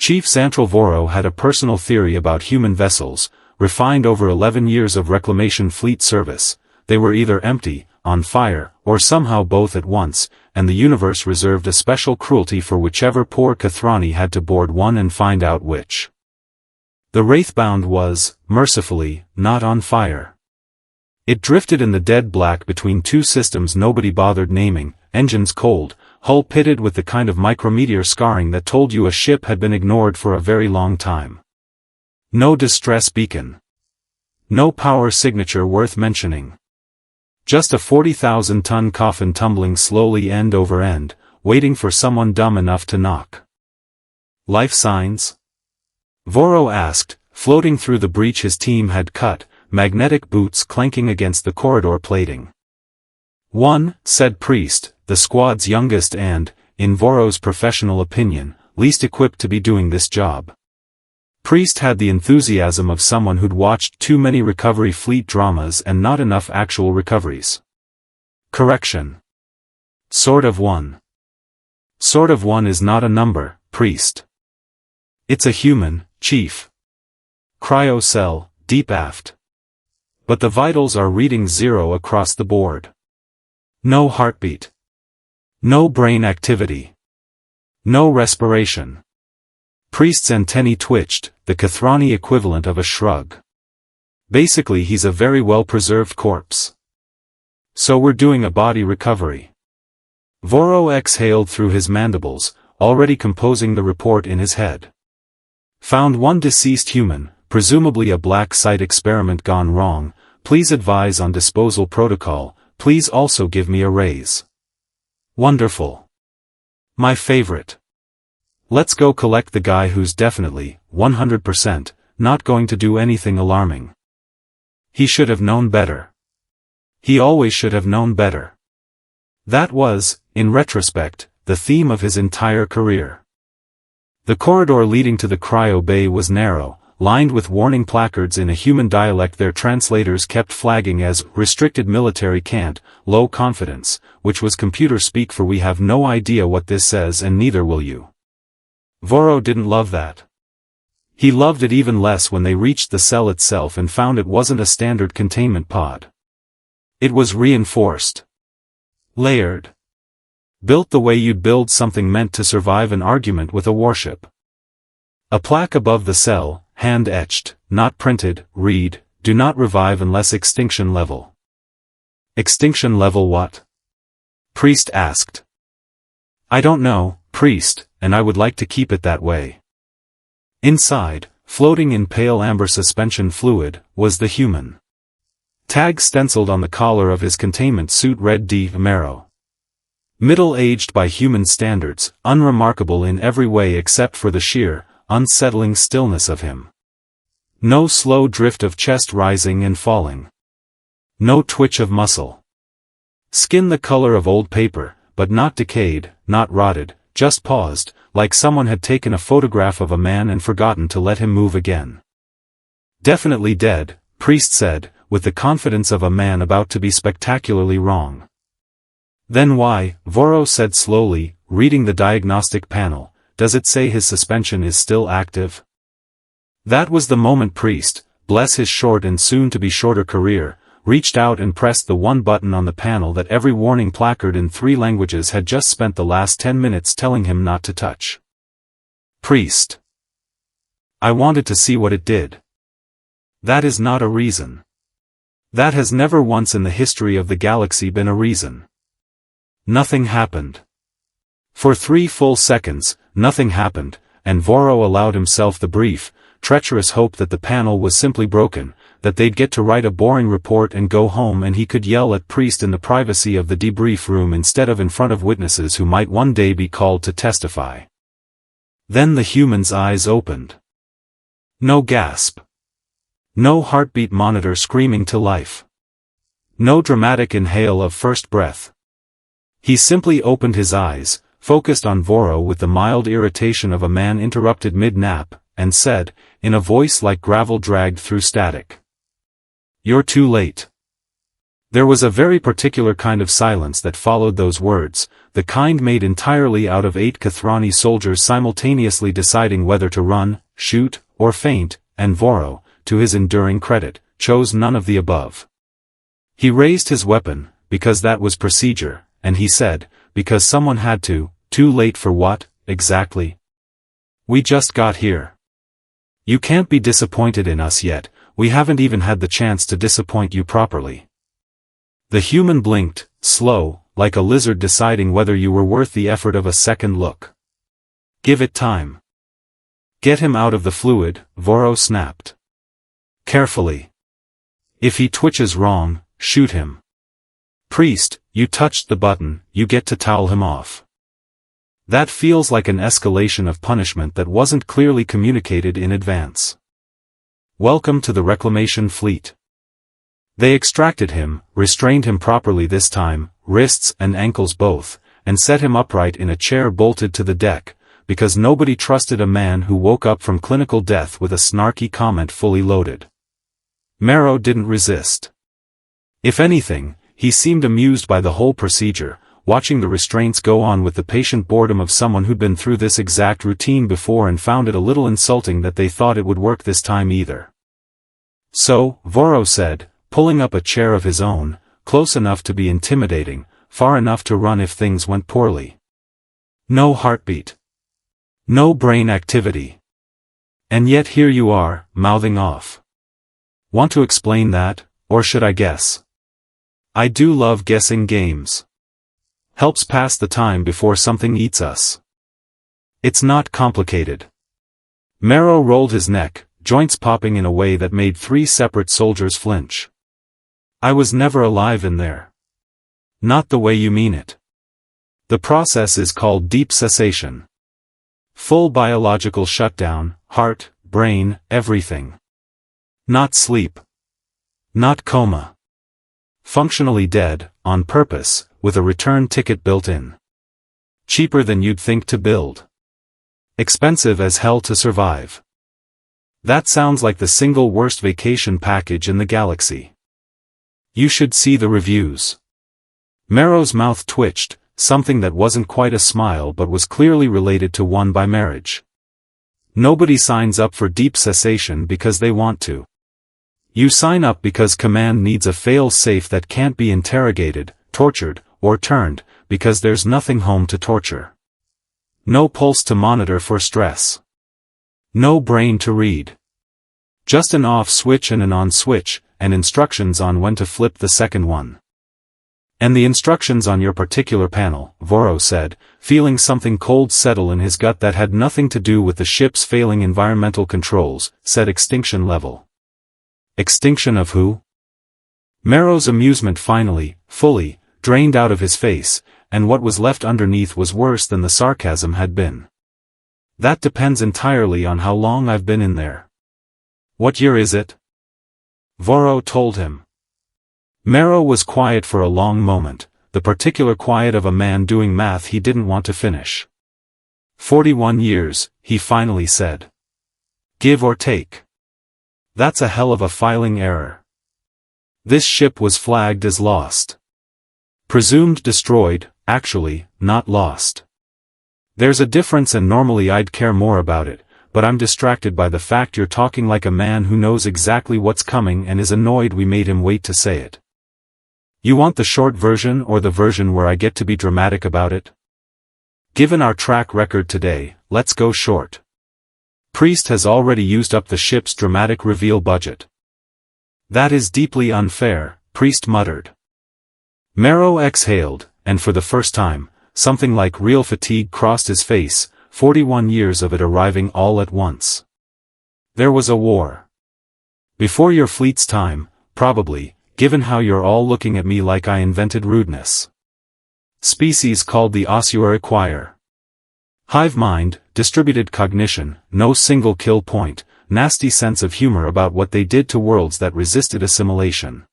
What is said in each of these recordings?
Chief Xantral Voro had a personal theory about human vessels, refined over 11 years of reclamation fleet service. They were either empty, on fire, or somehow both at once, and the universe reserved a special cruelty for whichever poor Kathrani had to board one and find out which. The Wraithbound was, mercifully, not on fire. It drifted in the dead black between two systems nobody bothered naming, engines cold, hull pitted with the kind of micrometeor scarring that told you a ship had been ignored for a very long time. No distress beacon. No power signature worth mentioning. Just a 40,000-ton coffin tumbling slowly end over end, waiting for someone dumb enough to knock. Life signs? Voro asked, floating through the breach his team had cut, magnetic boots clanking against the corridor plating. One, said Priest, the squad's youngest and, in Voro's professional opinion, least equipped to be doing this job. Priest had the enthusiasm of someone who'd watched too many recovery fleet dramas and not enough actual recoveries. Correction. Sort of one. Sort of one is not a number, Priest. It's a human, Chief. Cryo cell, deep aft. But the vitals are reading 0 across the board. No heartbeat. No brain activity. No respiration. Priest's antennae twitched, the Kathrani equivalent of a shrug. Basically he's a very well-preserved corpse. So we're doing a body recovery. Voro exhaled through his mandibles, already composing the report in his head. Found one deceased human, presumably a black site experiment gone wrong. Please advise on disposal protocol. Please also give me a raise. Wonderful. My favorite. Let's go collect the guy who's definitely, 100%, not going to do anything alarming. He should have known better. He always should have known better. That was, in retrospect, the theme of his entire career. The corridor leading to the cryo bay was narrow, lined with warning placards in a human dialect their translators kept flagging as restricted military can't, low confidence, which was computer speak for we have no idea what this says and neither will you. Voro didn't love that. He loved it even less when they reached the cell itself and found it wasn't a standard containment pod. It was reinforced. Layered. Built the way you'd build something meant to survive an argument with a warship. A plaque above the cell, hand-etched, not printed, read, "Do not revive unless extinction level." Extinction level what? Priest asked. I don't know, Priest, and I would like to keep it that way. Inside, floating in pale amber suspension fluid, was the human. Tag stenciled on the collar of his containment suit read D. Amaro. Middle-aged by human standards, unremarkable in every way except for the sheer, unsettling stillness of him. No slow drift of chest rising and falling. No twitch of muscle. Skin the color of old paper, but not decayed, not rotted, just paused, like someone had taken a photograph of a man and forgotten to let him move again. Definitely dead, Priest said, with the confidence of a man about to be spectacularly wrong. Then why, Voro said slowly, reading the diagnostic panel, does it say his suspension is still active? That was the moment Priest, bless his short and soon-to-be shorter career, reached out and pressed the one button on the panel that every warning placard in 3 languages had just spent the last 10 minutes telling him not to touch. Priest. I wanted to see what it did. That is not a reason. That has never once in the history of the galaxy been a reason. Nothing happened. For 3 full seconds, nothing happened, and Voro allowed himself the brief, treacherous hope that the panel was simply broken, that they'd get to write a boring report and go home and he could yell at Priest in the privacy of the debrief room instead of in front of witnesses who might one day be called to testify. Then the human's eyes opened. No gasp. No heartbeat monitor screaming to life. No dramatic inhale of first breath. He simply opened his eyes, focused on Voro with the mild irritation of a man interrupted mid-nap, and said, in a voice like gravel dragged through static. You're too late. There was a very particular kind of silence that followed those words, the kind made entirely out of 8 Kathrani soldiers simultaneously deciding whether to run, shoot, or faint, and Voro, to his enduring credit, chose none of the above. He raised his weapon, because that was procedure, and he said, because someone had to, too late for what, exactly? We just got here. You can't be disappointed in us yet, we haven't even had the chance to disappoint you properly. The human blinked, slow, like a lizard deciding whether you were worth the effort of a second look. Give it time. Get him out of the fluid, Voro snapped. Carefully. If he twitches wrong, shoot him. Priest, you touched the button, you get to towel him off. That feels like an escalation of punishment that wasn't clearly communicated in advance. Welcome to the reclamation fleet. They extracted him, restrained him properly this time, wrists and ankles both, and set him upright in a chair bolted to the deck, because nobody trusted a man who woke up from clinical death with a snarky comment fully loaded. Marrow didn't resist. If anything, he seemed amused by the whole procedure, watching the restraints go on with the patient boredom of someone who'd been through this exact routine before and found it a little insulting that they thought it would work this time either. So, Voro said, pulling up a chair of his own, close enough to be intimidating, far enough to run if things went poorly. No heartbeat. No brain activity. And yet here you are, mouthing off. Want to explain that, or should I guess? I do love guessing games. Helps pass the time before something eats us. It's not complicated. Marrow rolled his neck, joints popping in a way that made 3 separate soldiers flinch. I was never alive in there. Not the way you mean it. The process is called deep cessation. Full biological shutdown, heart, brain, everything. Not sleep. Not coma. Functionally dead, on purpose, with a return ticket built in. Cheaper than you'd think to build. Expensive as hell to survive. That sounds like the single worst vacation package in the galaxy. You should see the reviews. Marrow's mouth twitched, something that wasn't quite a smile but was clearly related to one by marriage. Nobody signs up for deep cessation because they want to. You sign up because command needs a fail-safe that can't be interrogated, tortured, or turned, because there's nothing home to torture. No pulse to monitor for stress. No brain to read. Just an off switch and an on switch, and instructions on when to flip the second one. And the instructions on your particular panel, Voro said, feeling something cold settle in his gut that had nothing to do with the ship's failing environmental controls, said extinction level. Extinction of who? Marrow's amusement finally, fully, drained out of his face, and what was left underneath was worse than the sarcasm had been. That depends entirely on how long I've been in there. What year is it? Voro told him. Marrow was quiet for a long moment, the particular quiet of a man doing math he didn't want to finish. 41 years, he finally said. Give or take. That's a hell of a filing error. This ship was flagged as lost. Presumed destroyed, actually, not lost. There's a difference and normally I'd care more about it, but I'm distracted by the fact you're talking like a man who knows exactly what's coming and is annoyed we made him wait to say it. You want the short version or the version where I get to be dramatic about it? Given our track record today, let's go short. Priest has already used up the ship's dramatic reveal budget. That is deeply unfair, Priest muttered. Marrow exhaled, and for the first time, something like real fatigue crossed his face, 41 years of it arriving all at once. There was a war. Before your fleet's time, probably, given how you're all looking at me like I invented rudeness. Species called the ossuary choir. Hive mind, distributed cognition, no single kill point, nasty sense of humor about what they did to worlds that resisted assimilation.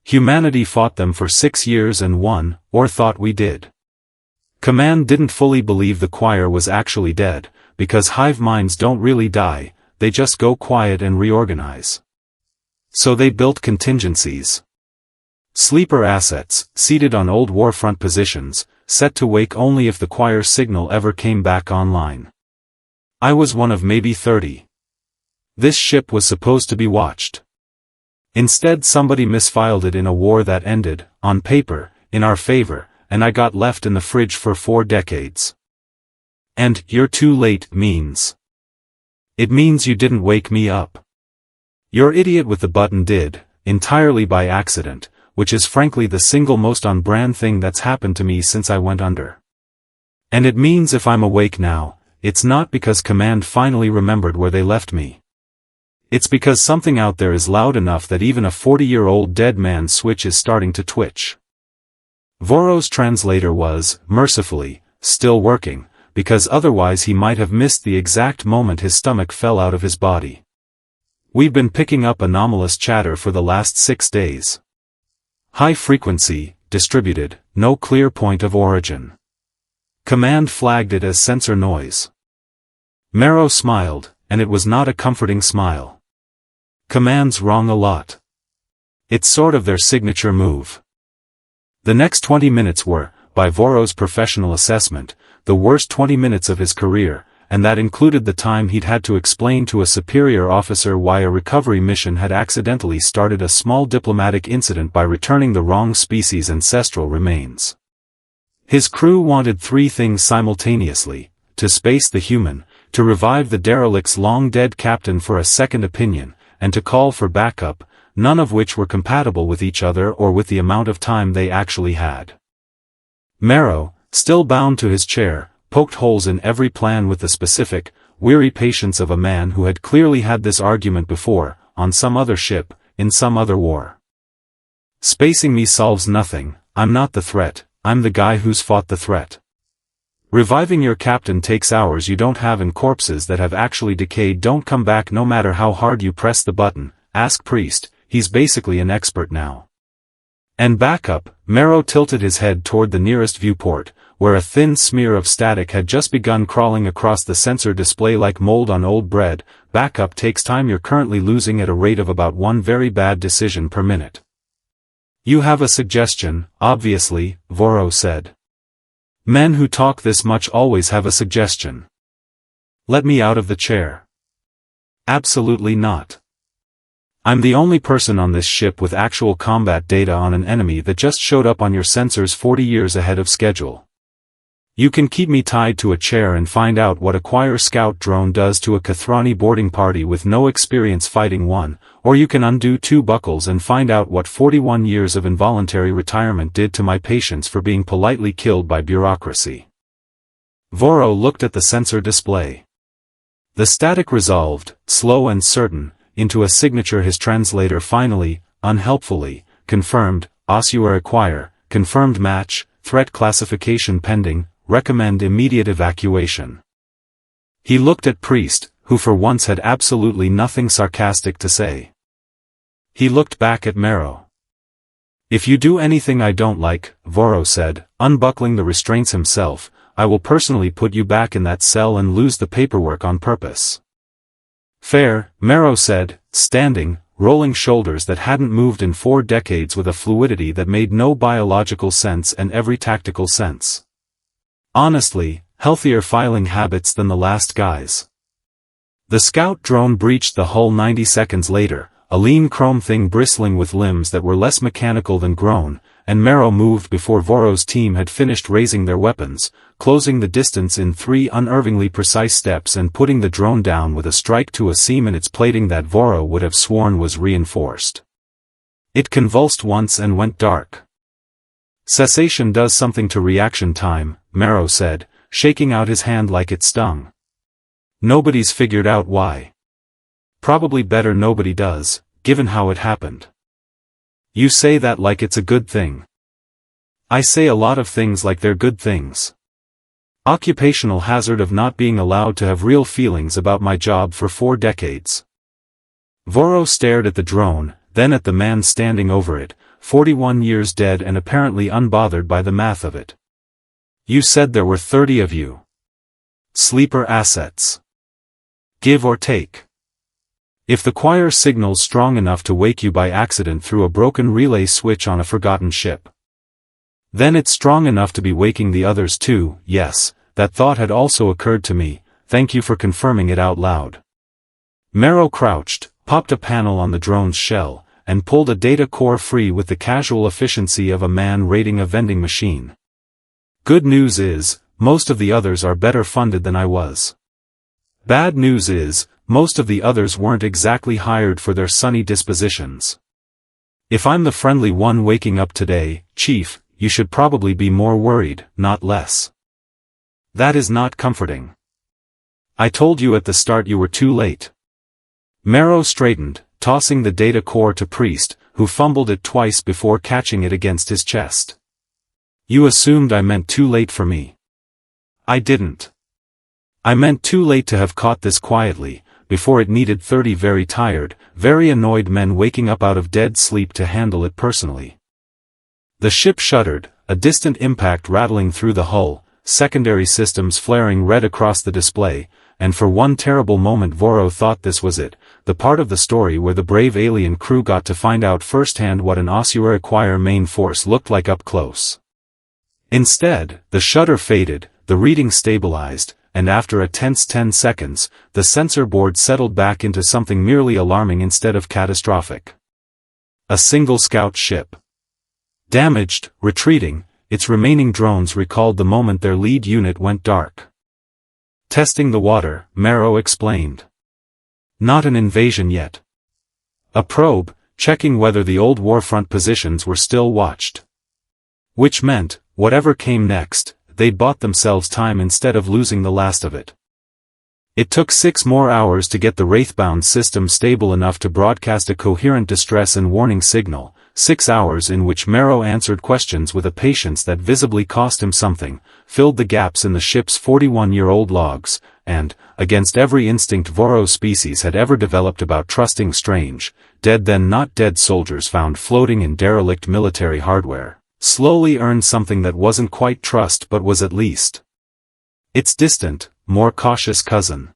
Humanity fought them for 6 years and won, or thought we did. Command didn't fully believe the choir was actually dead, because hive minds don't really die, they just go quiet and reorganize. So they built contingencies. Sleeper assets, seated on old warfront positions, set to wake only if the choir signal ever came back online. I was one of maybe 30. This ship was supposed to be watched. Instead somebody misfiled it in a war that ended, on paper, in our favor, and I got left in the fridge for 4 decades. And, "You're too late" means. It means you didn't wake me up. Your idiot with the button did, entirely by accident, which is frankly the single most on-brand thing that's happened to me since I went under. And it means if I'm awake now, it's not because Command finally remembered where they left me. It's because something out there is loud enough that even a 40-year-old dead man's switch is starting to twitch. Voro's translator was, mercifully, still working, because otherwise he might have missed the exact moment his stomach fell out of his body. We've been picking up anomalous chatter for the last 6 days. High frequency, distributed, no clear point of origin. Command flagged it as sensor noise. Marrow smiled, and it was not a comforting smile. Command's wrong a lot. It's sort of their signature move. The next 20 minutes were, by Voro's professional assessment, the worst 20 minutes of his career, and that included the time he'd had to explain to a superior officer why a recovery mission had accidentally started a small diplomatic incident by returning the wrong species' ancestral remains. His crew wanted 3 things simultaneously: to space the human, to revive the derelict's long-dead captain for a second opinion, and to call for backup, none of which were compatible with each other or with the amount of time they actually had. Marrow, still bound to his chair, poked holes in every plan with the specific, weary patience of a man who had clearly had this argument before, on some other ship, in some other war. Spacing me solves nothing. I'm not the threat, I'm the guy who's fought the threat. Reviving your captain takes hours you don't have, and corpses that have actually decayed don't come back no matter how hard you press the button. Ask Priest, he's basically an expert now. And backup. Marrow tilted his head toward the nearest viewport, where a thin smear of static had just begun crawling across the sensor display like mold on old bread. Backup takes time. You're currently losing at a rate of about 1 very bad decision per minute. You have a suggestion, obviously, Voro said. Men who talk this much always have a suggestion. Let me out of the chair. Absolutely not. I'm the only person on this ship with actual combat data on an enemy that just showed up on your sensors 40 years ahead of schedule. You can keep me tied to a chair and find out what a choir scout drone does to a Kathrani boarding party with no experience fighting one, or you can undo 2 buckles and find out what 41 years of involuntary retirement did to my patience for being politely killed by bureaucracy. Voro looked at the sensor display. The static resolved, slow and certain, into a signature. His translator finally, unhelpfully, confirmed, ossuary choir, confirmed match, threat classification pending, recommend immediate evacuation. He looked at Priest, who for once had absolutely nothing sarcastic to say. He looked back at Marrow. If you do anything I don't like, Voro said, unbuckling the restraints himself, I will personally put you back in that cell and lose the paperwork on purpose. Fair, Marrow said, standing, rolling shoulders that hadn't moved in 4 decades with a fluidity that made no biological sense and every tactical sense. Honestly, healthier filing habits than the last guys. The scout drone breached the hull 90 seconds later, a lean chrome thing bristling with limbs that were less mechanical than grown, and Marrow moved before Voro's team had finished raising their weapons, closing the distance in 3 unervingly precise steps and putting the drone down with a strike to a seam in its plating that Voro would have sworn was reinforced. It convulsed once and went dark. Cessation does something to reaction time, Marrow said, shaking out his hand like it stung. Nobody's figured out why. Probably better nobody does, given how it happened. You say that like it's a good thing. I say a lot of things like they're good things. Occupational hazard of not being allowed to have real feelings about my job for 4 decades. Voro stared at the drone, then at the man standing over it, 41 years dead and apparently unbothered by the math of it. You said there were 30 of you. Sleeper assets. Give or take. If the choir signals strong enough to wake you by accident through a broken relay switch on a forgotten ship, then it's strong enough to be waking the others too. Yes, that thought had also occurred to me, thank you for confirming it out loud. Marrow crouched, popped a panel on the drone's shell, and pulled a data core free with the casual efficiency of a man raiding a vending machine. Good news is, most of the others are better funded than I was. Bad news is, most of the others weren't exactly hired for their sunny dispositions. If I'm the friendly one waking up today, Chief, you should probably be more worried, not less. That is not comforting. I told you at the start you were too late. Marrow straightened, tossing the data core to Priest, who fumbled it twice before catching it against his chest. You assumed I meant too late for me. I didn't. I meant too late to have caught this quietly, before it needed 30 very tired, very annoyed men waking up out of dead sleep to handle it personally. The ship shuddered, a distant impact rattling through the hull, secondary systems flaring red across the display, and for one terrible moment Voro thought this was it, the part of the story where the brave alien crew got to find out firsthand what an HFY main force looked like up close. Instead, the shudder faded, the reading stabilized, and after a tense 10 seconds, the sensor board settled back into something merely alarming instead of catastrophic. A single scout ship. Damaged, retreating, its remaining drones recalled the moment their lead unit went dark. Testing the water, Marrow explained. Not an invasion yet. A probe, checking whether the old warfront positions were still watched. Which meant, whatever came next, they'd bought themselves time instead of losing the last of it. It took 6 more hours to get the Wraithbound system stable enough to broadcast a coherent distress and warning signal, 6 hours in which Marrow answered questions with a patience that visibly cost him something, filled the gaps in the ship's 41-year-old logs, and, against every instinct Voro's species had ever developed about trusting strange, dead then not dead soldiers found floating in derelict military hardware, slowly earned something that wasn't quite trust but was at least its distant, more cautious cousin.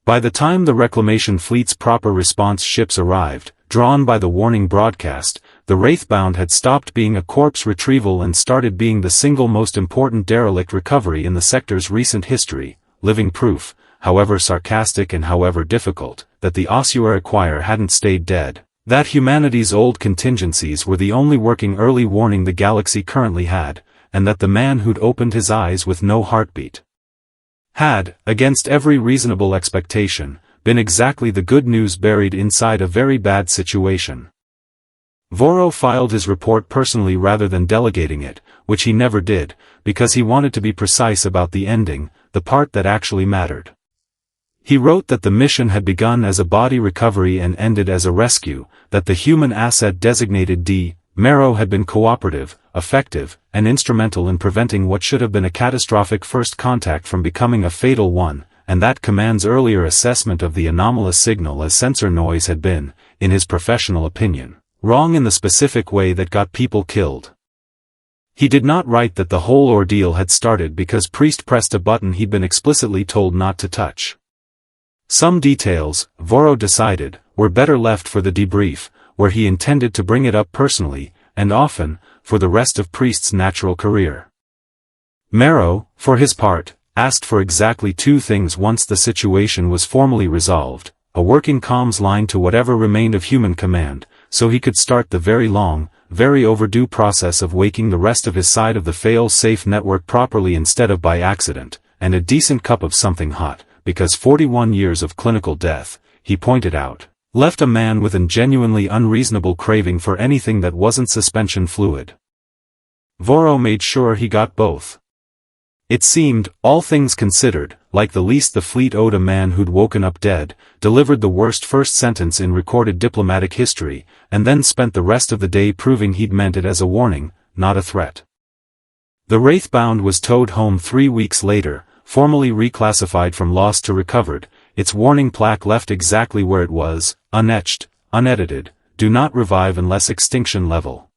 By the time the reclamation fleet's proper response ships arrived, drawn by the warning broadcast, the Wraithbound had stopped being a corpse retrieval and started being the single most important derelict recovery in the sector's recent history, living proof, however sarcastic and however difficult, that the HFY hadn't stayed dead, that humanity's old contingencies were the only working early warning the galaxy currently had, and that the man who'd opened his eyes with no heartbeat had, against every reasonable expectation, been exactly the good news buried inside a very bad situation. Voro filed his report personally rather than delegating it, which he never did, because he wanted to be precise about the ending, the part that actually mattered. He wrote that the mission had begun as a body recovery and ended as a rescue, that the human asset designated D. Marrow had been cooperative, effective, and instrumental in preventing what should have been a catastrophic first contact from becoming a fatal one, and that Command's earlier assessment of the anomalous signal as sensor noise had been, in his professional opinion, wrong in the specific way that got people killed. He did not write that the whole ordeal had started because Priest pressed a button he'd been explicitly told not to touch. Some details, Voro decided, were better left for the debrief, where he intended to bring it up personally, and often, for the rest of Priest's natural career. Marrow, for his part, asked for exactly 2 things once the situation was formally resolved: a working comms line to whatever remained of human command, so he could start the very long, very overdue process of waking the rest of his side of the fail-safe network properly instead of by accident, and a decent cup of something hot, because 41 years of clinical death, he pointed out, left a man with a genuinely unreasonable craving for anything that wasn't suspension fluid. Voro made sure he got both. It seemed, all things considered, like the least the fleet owed a man who'd woken up dead, delivered the worst first sentence in recorded diplomatic history, and then spent the rest of the day proving he'd meant it as a warning, not a threat. The Wraithbound was towed home 3 weeks later, formally reclassified from lost to recovered, its warning plaque left exactly where it was, unetched, unedited, do not revive unless extinction level.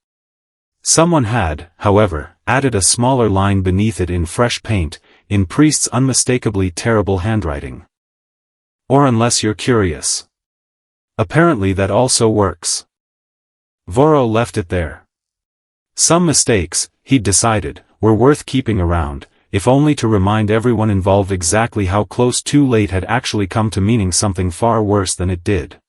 Someone had, however, added a smaller line beneath it in fresh paint, in Priest's unmistakably terrible handwriting. Or unless you're curious. Apparently that also works. Voro left it there. Some mistakes, he'd decided, were worth keeping around, if only to remind everyone involved exactly how close too late had actually come to meaning something far worse than it did.